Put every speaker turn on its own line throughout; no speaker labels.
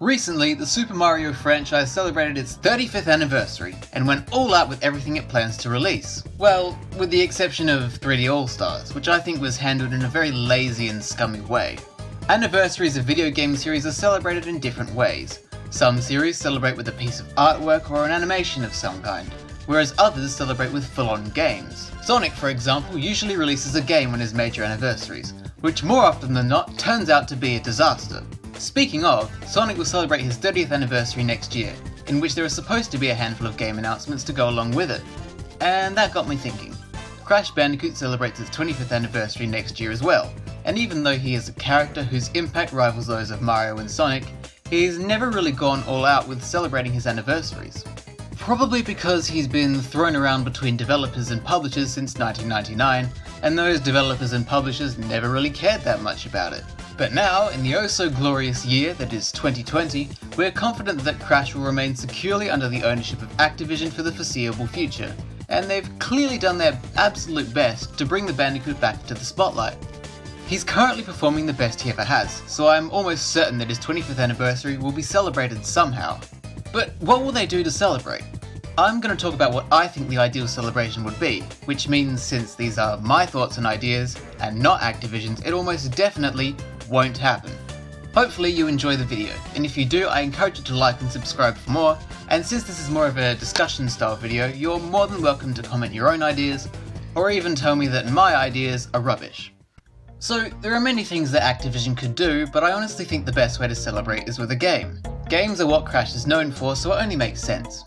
Recently, the Super Mario franchise celebrated its 35th anniversary and went all out with everything it plans to release. Well, with the exception of 3D All-Stars, which I think was handled in a very lazy and scummy way. Anniversaries of video game series are celebrated in different ways. Some series celebrate with a piece of artwork or an animation of some kind, whereas others celebrate with full-on games. Sonic, for example, usually releases a game on his major anniversaries, which more often than not turns out to be a disaster. Speaking of, Sonic will celebrate his 30th anniversary next year, in which there are supposed to be a handful of game announcements to go along with it. And that got me thinking. Crash Bandicoot celebrates its 25th anniversary next year as well, and even though he is a character whose impact rivals those of Mario and Sonic, he's never really gone all out with celebrating his anniversaries. Probably because he's been thrown around between developers and publishers since 1999, and those developers and publishers never really cared that much about it. But now, in the oh-so-glorious year that is 2020, we're confident that Crash will remain securely under the ownership of Activision for the foreseeable future, and they've clearly done their absolute best to bring the Bandicoot back into the spotlight. He's currently performing the best he ever has, so I'm almost certain that his 25th anniversary will be celebrated somehow. But what will they do to celebrate? I'm going to talk about what I think the ideal celebration would be, which means since these are my thoughts and ideas, and not Activision's, it almost definitely won't happen. Hopefully you enjoy the video, and if you do, I encourage you to like and subscribe for more, and since this is more of a discussion style video, you're more than welcome to comment your own ideas, or even tell me that my ideas are rubbish. So, there are many things that Activision could do, but I honestly think the best way to celebrate is with a game. Games are what Crash is known for, so it only makes sense.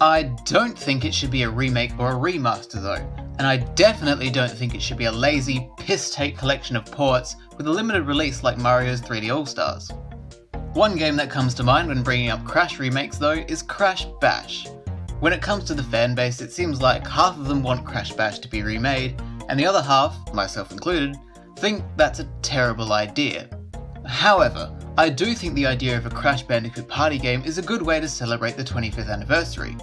I don't think it should be a remake or a remaster though, and I definitely don't think it should be a lazy, piss-take collection of ports with a limited release like Mario's 3D All-Stars. One game that comes to mind when bringing up Crash remakes though is Crash Bash. When it comes to the fanbase, it seems like half of them want Crash Bash to be remade, and the other half, myself included, think that's a terrible idea. However, I do think the idea of a Crash Bandicoot party game is a good way to celebrate the 25th anniversary.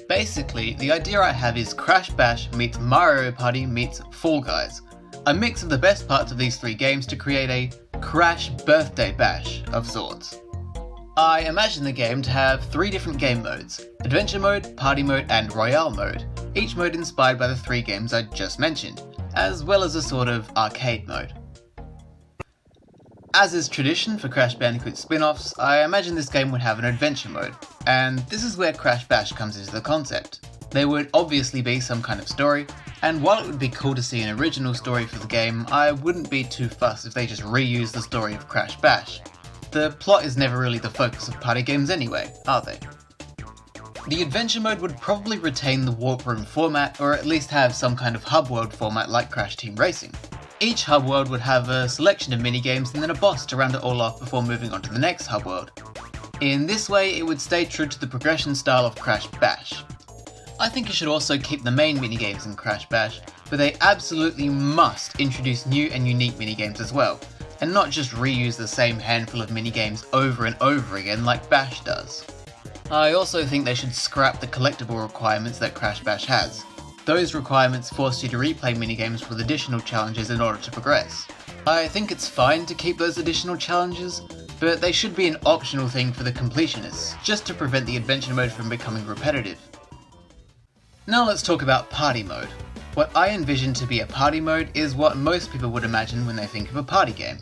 Basically, the idea I have is Crash Bash meets Mario Party meets Fall Guys. A mix of the best parts of these three games to create a Crash Birthday Bash of sorts. I imagine the game to have three different game modes: Adventure Mode, Party Mode, and Royale Mode, each mode inspired by the three games I just mentioned, as well as a sort of arcade mode. As is tradition for Crash Bandicoot spin-offs, I imagine this game would have an adventure mode, and this is where Crash Bash comes into the concept. There would obviously be some kind of story, and while it would be cool to see an original story for the game, I wouldn't be too fussed if they just reuse the story of Crash Bash. The plot is never really the focus of party games anyway, are they? The adventure mode would probably retain the Warp Room format, or at least have some kind of hub world format like Crash Team Racing. Each hub world would have a selection of minigames and then a boss to round it all off before moving on to the next hub world. In this way, it would stay true to the progression style of Crash Bash. I think it should also keep the main minigames in Crash Bash, but they absolutely must introduce new and unique minigames as well, and not just reuse the same handful of minigames over and over again like Bash does. I also think they should scrap the collectible requirements that Crash Bash has. Those requirements force you to replay minigames with additional challenges in order to progress. I think it's fine to keep those additional challenges, but they should be an optional thing for the completionists, just to prevent the adventure mode from becoming repetitive. Now let's talk about party mode. What I envision to be a party mode is what most people would imagine when they think of a party game.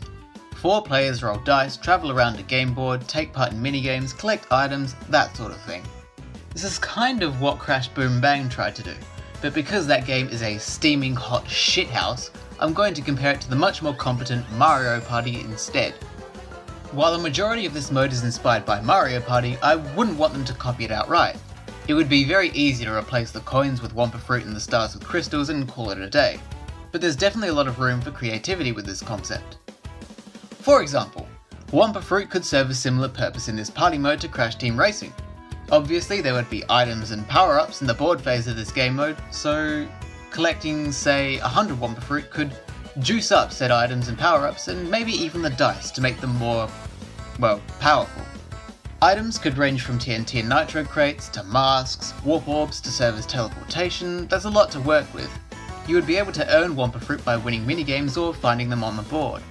4 players roll dice, travel around a game board, take part in minigames, collect items, that sort of thing. This is kind of what Crash Boom Bang tried to do. But because that game is a steaming hot shithouse, I'm going to compare it to the much more competent Mario Party instead. While the majority of this mode is inspired by Mario Party, I wouldn't want them to copy it outright. It would be very easy to replace the coins with Wumpa Fruit and the stars with crystals and call it a day. But there's definitely a lot of room for creativity with this concept. For example, Wumpa Fruit could serve a similar purpose in this party mode to Crash Team Racing. Obviously there would be items and power-ups in the board phase of this game mode, so collecting say 100 Wumpa Fruit could juice up said items and power-ups and maybe even the dice to make them more, well, powerful. Items could range from TNT and Nitro crates to masks, warp orbs to serve as teleportation. There's a lot to work with. You would be able to earn Wumpa Fruit by winning minigames or finding them on the board.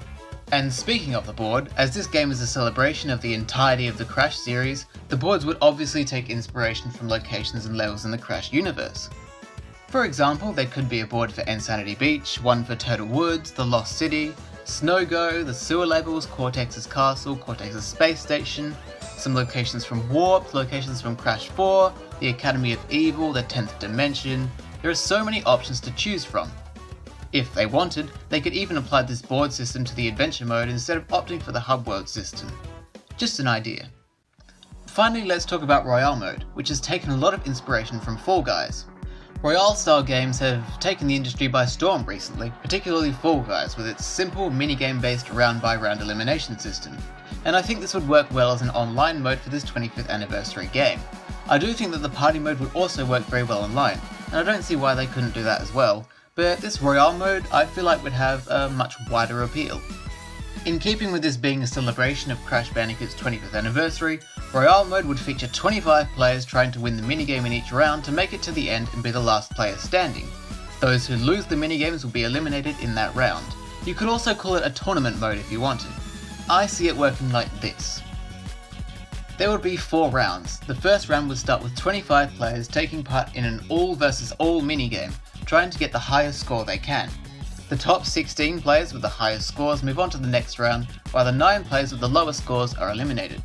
And speaking of the board, as this game is a celebration of the entirety of the Crash series, the boards would obviously take inspiration from locations and levels in the Crash universe. For example, there could be a board for Insanity Beach, one for Turtle Woods, the Lost City, Snow Go, the sewer levels, Cortex's Castle, Cortex's Space Station, some locations from Warp, locations from Crash 4, the Academy of Evil, the 10th Dimension. There are so many options to choose from. If they wanted, they could even apply this board system to the adventure mode instead of opting for the hub world system. Just an idea. Finally, let's talk about Royale mode, which has taken a lot of inspiration from Fall Guys. Royale style games have taken the industry by storm recently, particularly Fall Guys with its simple minigame based round by round elimination system, and I think this would work well as an online mode for this 25th anniversary game. I do think that the party mode would also work very well online, and I don't see why they couldn't do that as well. But this Royale mode I feel like would have a much wider appeal. In keeping with this being a celebration of Crash Bandicoot's 25th anniversary, Royale mode would feature 25 players trying to win the minigame in each round to make it to the end and be the last player standing. Those who lose the minigames will be eliminated in that round. You could also call it a tournament mode if you wanted. I see it working like this. There would be 4 rounds. The first round would start with 25 players taking part in an all versus all minigame, trying to get the highest score they can. The top 16 players with the highest scores move on to the next round, while the 9 players with the lowest scores are eliminated.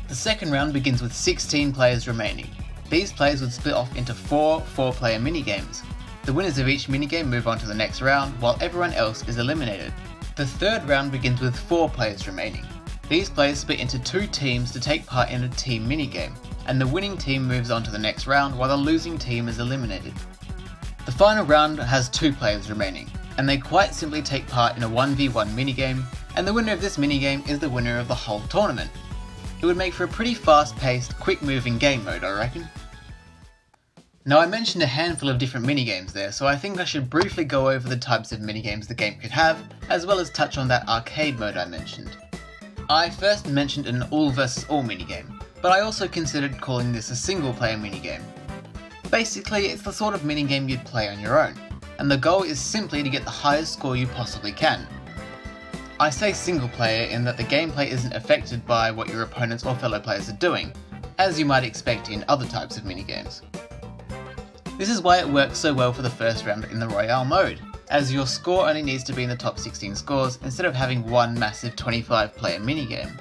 The second round begins with 16 players remaining. These players would split off into 4 4-player minigames. The winners of each minigame move on to the next round, while everyone else is eliminated. The third round begins with 4 players remaining. These players split into 2 teams to take part in a team minigame, and the winning team moves on to the next round while the losing team is eliminated. The final round has 2 players remaining, and they quite simply take part in a 1v1 minigame, and the winner of this minigame is the winner of the whole tournament. It would make for a pretty fast-paced, quick-moving game mode, I reckon. Now I mentioned a handful of different minigames there, so I think I should briefly go over the types of minigames the game could have, as well as touch on that arcade mode I mentioned. I first mentioned an all versus all minigame, but I also considered calling this a single-player minigame. Basically, it's the sort of minigame you'd play on your own, and the goal is simply to get the highest score you possibly can. I say single player in that the gameplay isn't affected by what your opponents or fellow players are doing, as you might expect in other types of minigames. This is why it works so well for the first round in the Royale mode, as your score only needs to be in the top 16 scores instead of having one massive 25-player minigame.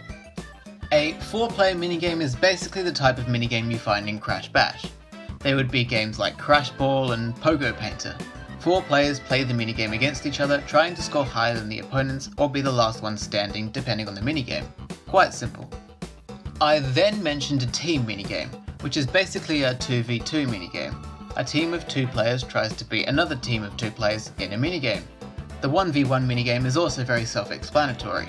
A 4-player minigame is basically the type of minigame you find in Crash Bash. There would be games like Crash Ball and Pogo Painter. 4 players play the minigame against each other, trying to score higher than the opponents or be the last one standing depending on the minigame. Quite simple. I then mentioned a team minigame, which is basically a 2v2 minigame. A team of 2 players tries to beat another team of 2 players in a minigame. The 1v1 minigame is also very self-explanatory.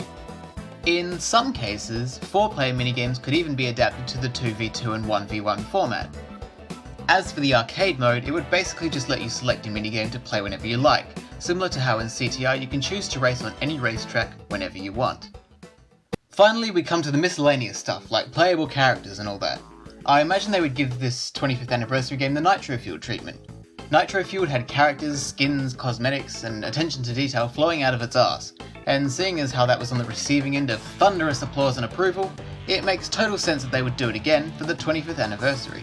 In some cases, 4-player minigames could even be adapted to the 2v2 and 1v1 format. As for the arcade mode, it would basically just let you select a minigame to play whenever you like, similar to how in CTR you can choose to race on any racetrack whenever you want. Finally, we come to the miscellaneous stuff, like playable characters and all that. I imagine they would give this 25th anniversary game the Nitro Fueled treatment. Nitro Fueled had characters, skins, cosmetics, and attention to detail flowing out of its arse, and seeing as how that was on the receiving end of thunderous applause and approval, it makes total sense that they would do it again for the 25th anniversary.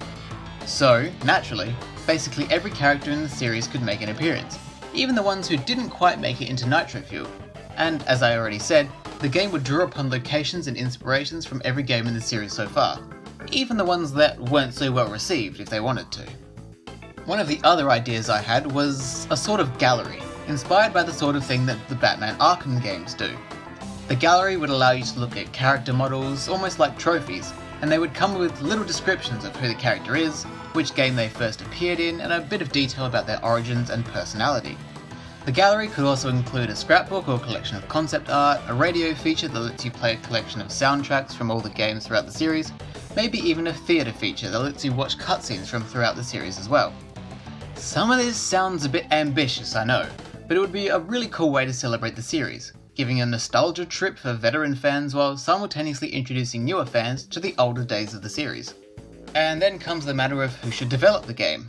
So, naturally, basically every character in the series could make an appearance, even the ones who didn't quite make it into Nitro Fueled. And as I already said, the game would draw upon locations and inspirations from every game in the series so far, even the ones that weren't so well received if they wanted to. One of the other ideas I had was a sort of gallery, inspired by the sort of thing that the Batman Arkham games do. The gallery would allow you to look at character models, almost like trophies, and they would come with little descriptions of who the character is, which game they first appeared in, and a bit of detail about their origins and personality. The gallery could also include a scrapbook or collection of concept art, a radio feature that lets you play a collection of soundtracks from all the games throughout the series, maybe even a theatre feature that lets you watch cutscenes from throughout the series as well. Some of this sounds a bit ambitious, I know, but it would be a really cool way to celebrate the series, giving a nostalgia trip for veteran fans while simultaneously introducing newer fans to the older days of the series. And then comes the matter of who should develop the game.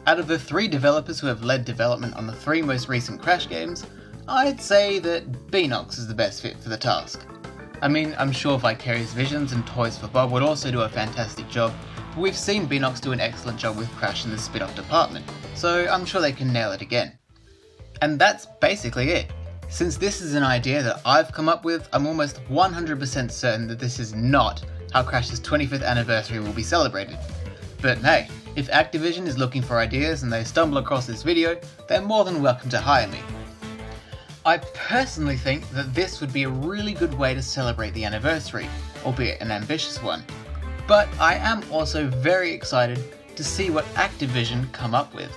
Out of the 3 developers who have led development on the 3 most recent Crash games, I'd say that Beanox is the best fit for the task. I mean, I'm sure Vicarious Visions and Toys for Bob would also do a fantastic job, but we've seen Beanox do an excellent job with Crash in the spin-off department, so I'm sure they can nail it again. And that's basically it. Since this is an idea that I've come up with, I'm almost 100% certain that this is not how Crash's 25th anniversary will be celebrated. But hey, if Activision is looking for ideas and they stumble across this video, they're more than welcome to hire me. I personally think that this would be a really good way to celebrate the anniversary, albeit an ambitious one. But I am also very excited to see what Activision come up with.